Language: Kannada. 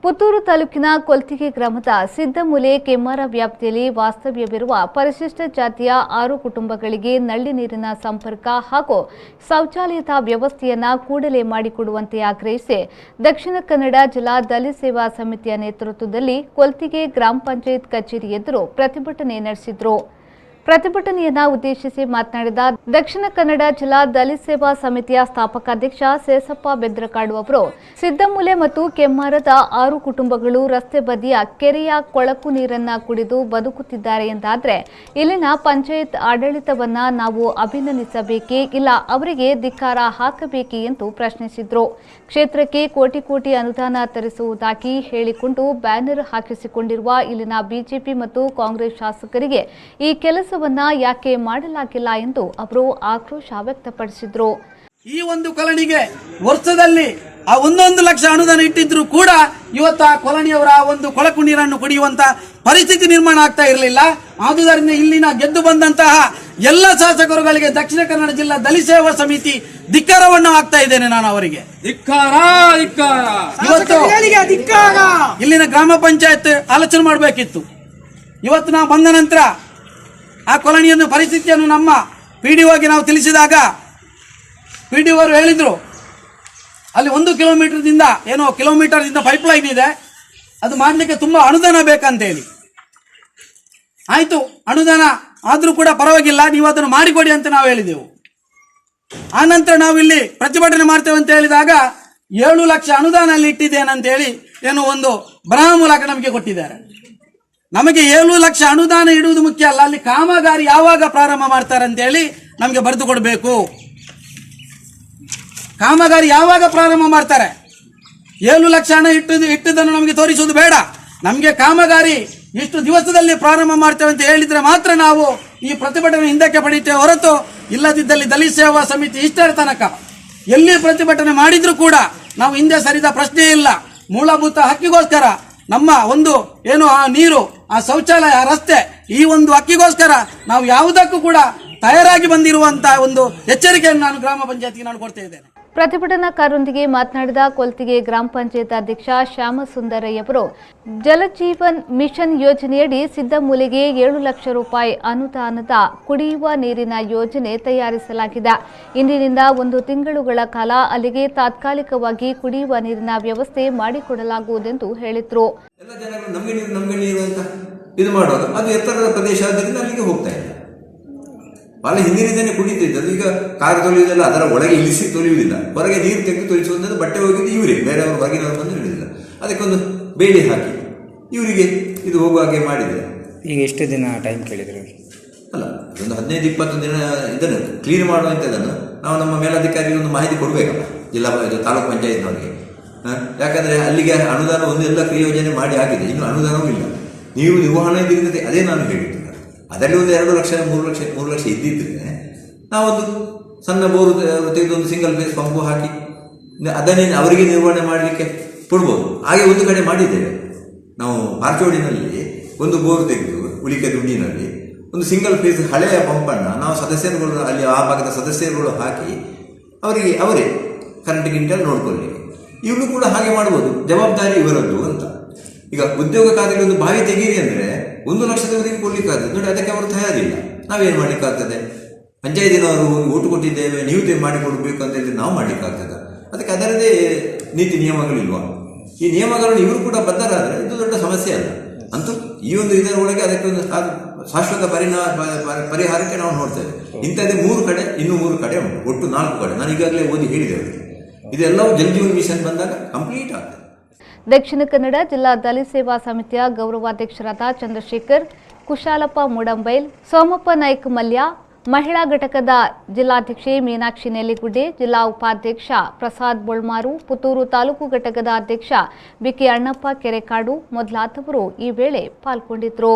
ಪುತ್ತೂರು ತಾಲೂಕಿನ ಕೊಲ್ತಿಗೆ ಗ್ರಾಮದ ಸಿದ್ದಮೂಲೆ ಕೆಮ್ಮಾರ ವ್ಯಾಪ್ತಿಯಲ್ಲಿ ವಾಸ್ತವ್ಯವಿರುವ ಪರಿಶಿಷ್ಟ ಜಾತಿಯ 6 ಕುಟುಂಬಗಳಿಗೆ ನಲ್ಲಿ ನೀರಿನ ಸಂಪರ್ಕ ಹಾಗೂ ಶೌಚಾಲಯದ ವ್ಯವಸ್ಥೆಯನ್ನು ಕೂಡಲೇ ಮಾಡಿಕೊಡುವಂತೆ ಆಗ್ರಹಿಸಿ ದಕ್ಷಿಣ ಕನ್ನಡ ಜಿಲ್ಲಾ ದಲಿತ ಸೇವಾ ಸಮಿತಿಯ ನೇತೃತ್ವದಲ್ಲಿ ಕೊಲ್ತಿಗೆ ಗ್ರಾಮ ಪಂಚಾಯತ್ ಕಚೇರಿ ಎದುರು ಪ್ರತಿಭಟನೆ ನಡೆಸಿದರು. ಪ್ರತಿಭಟನೆಯನ್ನು ಉದ್ದೇಶಿಸಿ ಮಾತನಾಡಿದ ದಕ್ಷಿಣ ಕನ್ನಡ ಜಿಲ್ಲಾ ದಲಿತ ಸೇವಾ ಸಮಿತಿಯ ಸ್ಥಾಪಕಾಧ್ಯಕ್ಷ ಸೇಸಪ್ಪ ಬೆದ್ರಕಾಡು ಅವರು, ಸಿದ್ದಮೂಲೆ ಮತ್ತು ಕೆಮ್ಮಾರದ 6 ಕುಟುಂಬಗಳು ರಸ್ತೆ ಬದಿಯ ಕೆರೆಯ ಕೊಳಕು ನೀರನ್ನು ಕುಡಿದು ಬದುಕುತ್ತಿದ್ದಾರೆ ಎಂದಾದರೆ ಇಲ್ಲಿನ ಪಂಚಾಯತ್ ಆಡಳಿತವನ್ನ ನಾವು ಅಭಿನಂದಿಸಬೇಕೇ ಇಲ್ಲ ಅವರಿಗೆ ಧಿಕ್ಕಾರ ಹಾಕಬೇಕೇ ಎಂದು ಪ್ರಶ್ನಿಸಿದರು. ಕ್ಷೇತ್ರಕ್ಕೆ ಕೋಟಿ ಅನುದಾನ ತರಿಸುವುದಾಗಿ ಹೇಳಿಕೊಂಡು ಬ್ಯಾನರ್ ಹಾಕಿಸಿಕೊಂಡಿರುವ ಇಲ್ಲಿನ ಬಿಜೆಪಿ ಮತ್ತು ಕಾಂಗ್ರೆಸ್ ಶಾಸಕರಿಗೆ ಈ ಕೆಲಸವನ್ನ ಯಾಕೆ ಮಾಡಲಾಗಿಲ್ಲ ಎಂದು ಅವರು ಆಕ್ರೋಶ ವ್ಯಕ್ತಪಡಿಸಿದರು. ಈ ಒಂದು ಕಾಲೋನಿಗೆ ವರ್ಷದಲ್ಲಿ 1 ಲಕ್ಷ ಅನುದಾನ ಇಟ್ಟಿದ್ರು ಕೂಡ ಇವತ್ತು ಆ ಕಾಲೋನಿಯವರ ಒಂದು ಕೊಳಕು ನೀರನ್ನು ಕುಡಿಯುವಂತ ಪರಿಸ್ಥಿತಿ ನಿರ್ಮಾಣ ಆಗ್ತಾ ಇರಲಿಲ್ಲ. ಆದುದರಿಂದ ಇಲ್ಲಿನ ಗೆದ್ದು ಬಂದಂತಹ ಎಲ್ಲ ಶಾಸಕರುಗಳಿಗೆ ದಕ್ಷಿಣ ಕನ್ನಡ ಜಿಲ್ಲಾ ದಲಿತ ಸೇವಾ ಸಮಿತಿ ಧಿಕ್ಕಾರವನ್ನು ಆಗ್ತಾ ಇದ್ದೇನೆ. ನಾನು ಅವರಿಗೆ ಇವತ್ತು ಇಲ್ಲಿನ ಗ್ರಾಮ ಪಂಚಾಯತ್ ಆಲೋಚನೆ ಮಾಡಬೇಕಿತ್ತು. ಇವತ್ತು ನಾವು ಬಂದ ನಂತರ ಆ ಕಾಲೋನಿಯನ್ನು ಪರಿಸ್ಥಿತಿಯನ್ನು ನಮ್ಮ ಪಿಡಿಒಗೆ ನಾವು ತಿಳಿಸಿದಾಗ ಪಿಡಿಒ ಅವರು ಹೇಳಿದ್ರು, ಅಲ್ಲಿ 1 ಕಿಲೋಮೀಟರ್ದಿಂದ ಪೈಪ್ಲೈನ್ ಇದೆ, ಅದು ಮಾಡಲಿಕ್ಕೆ ತುಂಬಾ ಅನುದಾನ ಬೇಕಂತೇಳಿ. ಆಯ್ತು, ಅನುದಾನ ಆದರೂ ಕೂಡ ಪರವಾಗಿಲ್ಲ, ನೀವು ಅದನ್ನು ಮಾಡಿಕೊಡಿ ಅಂತ ನಾವು ಹೇಳಿದೆವು. ಆ ನಂತರ ನಾವು ಇಲ್ಲಿ ಪ್ರತಿಭಟನೆ ಮಾಡ್ತೇವೆ ಅಂತ ಹೇಳಿದಾಗ 7 ಲಕ್ಷ ಅನುದಾನ ಅಲ್ಲಿ ಇಟ್ಟಿದ್ದೇನಂತೇಳಿ ಏನೋ ಒಂದು ಬರಹ ಮೂಲಕ ನಮಗೆ ಕೊಟ್ಟಿದ್ದಾರೆ. ನಮಗೆ 7 ಲಕ್ಷ ಅನುದಾನ ಇಡುವುದು ಮುಖ್ಯ ಅಲ್ಲ, ಅಲ್ಲಿ ಕಾಮಗಾರಿ ಯಾವಾಗ ಪ್ರಾರಂಭ ಮಾಡ್ತಾರೆ ಅಂತ ಹೇಳಿ ನಮಗೆ ಬರೆದು ಕೊಡಬೇಕು. ಕಾಮಗಾರಿ ಯಾವಾಗ ಪ್ರಾರಂಭ ಮಾಡ್ತಾರೆ, 7 ಲಕ್ಷ ಹಣ ಇಟ್ಟದನ್ನು ನಮಗೆ ತೋರಿಸುವುದು ಬೇಡ. ನಮಗೆ ಕಾಮಗಾರಿ ಇಷ್ಟು ದಿವಸದಲ್ಲಿ ಪ್ರಾರಂಭ ಮಾಡ್ತೇವೆ ಅಂತ ಹೇಳಿದ್ರೆ ಮಾತ್ರ ನಾವು ಈ ಪ್ರತಿಭಟನೆ ಹಿಂದಕ್ಕೆ ಪಡೆಯುತ್ತೇವೆ ಹೊರತು ಇಲ್ಲದಿದ್ದಲ್ಲಿ ದಲಿತ ಸೇವಾ ಸಮಿತಿ ಇಷ್ಟರ ತನಕ ಎಲ್ಲಿ ಪ್ರತಿಭಟನೆ ಮಾಡಿದ್ರೂ ಕೂಡ ನಾವು ಹಿಂದೆ ಸರಿದ ಪ್ರಶ್ನೆ ಇಲ್ಲ. ಮೂಲಭೂತ ಹಕ್ಕಿಗೋಸ್ಕರ ನಮ್ಮ ಒಂದು ಏನು ಆ ನೀರು, ಆ ಶೌಚಾಲಯ, ಆ ರಸ್ತೆ, ಈ ಒಂದು ಹಕ್ಕಿಗೋಸ್ಕರ ನಾವು ಯಾವುದಕ್ಕೂ ಕೂಡ ತಯಾರಾಗಿ ಬಂದಿರುವಂತಹ ಒಂದು ಎಚ್ಚರಿಕೆಯನ್ನು ನಾನು ಗ್ರಾಮ ಪಂಚಾಯತ್ಗೆ ನಾನು ಕೊಡ್ತಾ ಇದ್ದೇನೆ. ಪ್ರತಿಭಟನಾಕಾರರೊಂದಿಗೆ ಮಾತನಾಡಿದ ಕೊಲ್ತಿಗೆ ಗ್ರಾಮ ಪಂಚಾಯತ್ ಅಧ್ಯಕ್ಷ ಶ್ಯಾಮಸುಂದರಯ್ಯ ಅವರು, ಜಲಜೀವನ್ ಮಿಷನ್ ಯೋಜನೆಯಡಿ ಸಿದ್ದಮೂಲೆಗೆ 7 ಲಕ್ಷ ರೂಪಾಯಿ ಅನುದಾನದ ಕುಡಿಯುವ ನೀರಿನ ಯೋಜನೆ ತಯಾರಿಸಲಾಗಿದೆ. ಇಂದಿನಿಂದ 1 ತಿಂಗಳುಗಳ ಕಾಲ ಅಲ್ಲಿಗೆ ತಾತ್ಕಾಲಿಕವಾಗಿ ಕುಡಿಯುವ ನೀರಿನ ವ್ಯವಸ್ಥೆ ಮಾಡಿಕೊಡಲಾಗುವುದೆಂದು ಹೇಳಿದರು. ಎಲ್ಲ ಜನಗಳು ನಮಗೆ ನೀರು ಅಂತ ಇದು ಮಾಡುವಾಗ ಅದು ಎತ್ತರದ ಪ್ರದೇಶ ಆದ್ದರಿಂದ ಅಲ್ಲಿಗೆ ಹೋಗ್ತಾ ಇದೆ. ಭಾಳ ಹಿಂದಿನಿಂದನೇ ಕುಡಿತಿದ್ದದು. ಈಗ ಕಾರು ತೊಳೆಯುವುದೆಲ್ಲ ಅದರ ಒಳಗೆ ಇಳಿಸಿ ತೊಳೆಯುವುದಿಲ್ಲ, ಹೊರಗೆ ನೀರು ತೆಗೆದು ತೊಳಿಸುವಂಥದ್ದು. ಬಟ್ಟೆ ಹೋಗಿದ್ದು ಇವರೇ, ಬೇರೆಯವರು ಹೊರಗಿನವರು ಬಂದು ಹಿಡಿದಿಲ್ಲ. ಅದಕ್ಕೊಂದು ಬೇಲಿ ಹಾಕಿ ಇವರಿಗೆ ಇದು ಹೋಗುವ ಹಾಗೆ ಮಾಡಿದರೆ. ಈಗ ಎಷ್ಟು ದಿನ ಟೈಮ್ ಕೇಳಿದ್ರು? ಅಲ್ಲ, ಒಂದು 15-20 ದಿನ ಇದನ್ನು ಕ್ಲೀನ್ ಮಾಡುವಂಥದ್ದನ್ನು ನಾವು ನಮ್ಮ ಮೇಲಧಿಕಾರಿಗೆ ಒಂದು ಮಾಹಿತಿ ಕೊಡಬೇಕಲ್ಲ, ಜಿಲ್ಲಾ ತಾಲೂಕು ಪಂಚಾಯತ್ನವರಿಗೆ. ಯಾಕಂದರೆ ಅಲ್ಲಿಗೆ ಅನುದಾನ ಎಲ್ಲ ಕ್ರಿಯೋಜನೆ ಮಾಡಿ ಆಗಿದೆ, ಇನ್ನು ಅನುದಾನವೂ ಇಲ್ಲ. ನೀರು ನಿರ್ವಹಣೆ ಇದ್ದಿರ್ತದೆ, ಅದೇ ನಾನು ಹೇಳಿದ್ದು. ಅದರಲ್ಲಿ ಒಂದು 2 ಲಕ್ಷ 3 ಲಕ್ಷ ಇದ್ದಿದ್ರೆ ನಾವೊಂದು ಸಣ್ಣ ಬೋರು ತೆಗೆದು ಒಂದು ಸಿಂಗಲ್ ಫೇಸ್ ಪಂಪು ಹಾಕಿ ಅದನ್ನೇ ಅವರಿಗೆ ನಿರ್ವಹಣೆ ಮಾಡಲಿಕ್ಕೆ ಕೊಡ್ಬೋದು. ಹಾಗೆ ಒಂದು ಕಡೆ ಮಾಡಿದ್ದೇವೆ ನಾವು. ಪಾರ್ಚೋಡಿನಲ್ಲಿ ಒಂದು ಬೋರು ತೆಗೆದು ಉಳಿಕೆ ದುಡ್ಡಿನಲ್ಲಿ ಒಂದು ಸಿಂಗಲ್ ಫೇಸ್ ಹಳೆಯ ಪಂಪನ್ನು ನಾವು ಸದಸ್ಯರುಗಳು, ಅಲ್ಲಿ ಆ ಭಾಗದ ಸದಸ್ಯರುಗಳು ಹಾಕಿ ಅವರೇ ಕರೆಂಟ್ ಗಿಂಟಲ್ಲಿ ನೋಡ್ಕೊಳ್ಳಿ. ಇವರು ಕೂಡ ಹಾಗೆ ಮಾಡ್ಬೋದು, ಜವಾಬ್ದಾರಿ ಇವರದ್ದು ಅಂತ. ಈಗ ಉದ್ಯೋಗ ಖಾತೆಗೆ ಒಂದು ಬಾವಿ ತೆಗೀರಿ ಅಂದರೆ 1 ಲಕ್ಷದವರೆಗೆ ಕೊಡ್ಲಿಕ್ಕಾಗ್ತದೆ ನೋಡಿ, ಅದಕ್ಕೆ ಅವರು ತಯಾರಿಲ್ಲ. ನಾವೇನು ಮಾಡ್ಲಿಕ್ಕಾಗ್ತದೆ? ಪಂಚಾಯತಿನವರು ಓಟು ಕೊಟ್ಟಿದ್ದೇವೆ, ನೀವು ಮಾಡಿಕೊಡ್ಬೇಕು ಅಂತ ಹೇಳಿ ನಾವು ಮಾಡ್ಲಿಕ್ಕಾಗ್ತದೆ? ಅದಕ್ಕೆ ಅದರದೇ ನೀತಿ ನಿಯಮಗಳಿಲ್ವಾ? ಈ ನಿಯಮಗಳನ್ನು ಇವರು ಕೂಡ ಬದ್ಧರಾದರೆ ಇದು ದೊಡ್ಡ ಸಮಸ್ಯೆ ಅಲ್ಲ. ಅಂತೂ ಈ ಒಂದು ಇದರೊಳಗೆ ಅದಕ್ಕೆ ಒಂದು ಶಾಶ್ವತ ಪರಿಹಾರಕ್ಕೆ ನಾವು ನೋಡ್ತೇವೆ. ಇಂಥದ್ದೇ 3 ಕಡೆ, ಇನ್ನೂ 3 ಕಡೆ ಉಂಟು, ಒಟ್ಟು 4 ಕಡೆ. ನಾನು ಈಗಾಗಲೇ ಓದಿ ಹೇಳಿದೆ ಅವರಿಗೆ. ಇದೆಲ್ಲವೂ ಜಲಜೀವನ್ ಮಿಷನ್ ಬಂದಾಗ ಕಂಪ್ಲೀಟ್ ಆಗ್ತದೆ. ದಕ್ಷಿಣ ಕನ್ನಡ ಜಿಲ್ಲಾ ದಲಿತ ಸೇವಾ ಸಮಿತಿಯ ಗೌರವಾಧ್ಯಕ್ಷರಾದ ಚಂದ್ರಶೇಖರ್, ಕುಶಾಲಪ್ಪ ಮೂಡಂಬೈಲ್, ಸೋಮಪ್ಪ ನಾಯ್ಕ ಮಲ್ಯ, ಮಹಿಳಾ ಘಟಕದ ಜಿಲ್ಲಾಧ್ಯಕ್ಷೆ ಮೀನಾಕ್ಷಿ ನೆಲ್ಲಿಗುಡ್ಡೆ, ಜಿಲ್ಲಾ ಉಪಾಧ್ಯಕ್ಷ ಪ್ರಸಾದ್ ಬೊಳ್ಮಾರು, ಪುತ್ತೂರು ತಾಲೂಕು ಘಟಕದ ಅಧ್ಯಕ್ಷ ಬಿಕೆ ಅಣ್ಣಪ್ಪ ಕೆರೆಕಾಡು ಮೊದಲಾದವರು ಈ ವೇಳೆ ಪಾಲ್ಗೊಂಡಿದ್ದರು.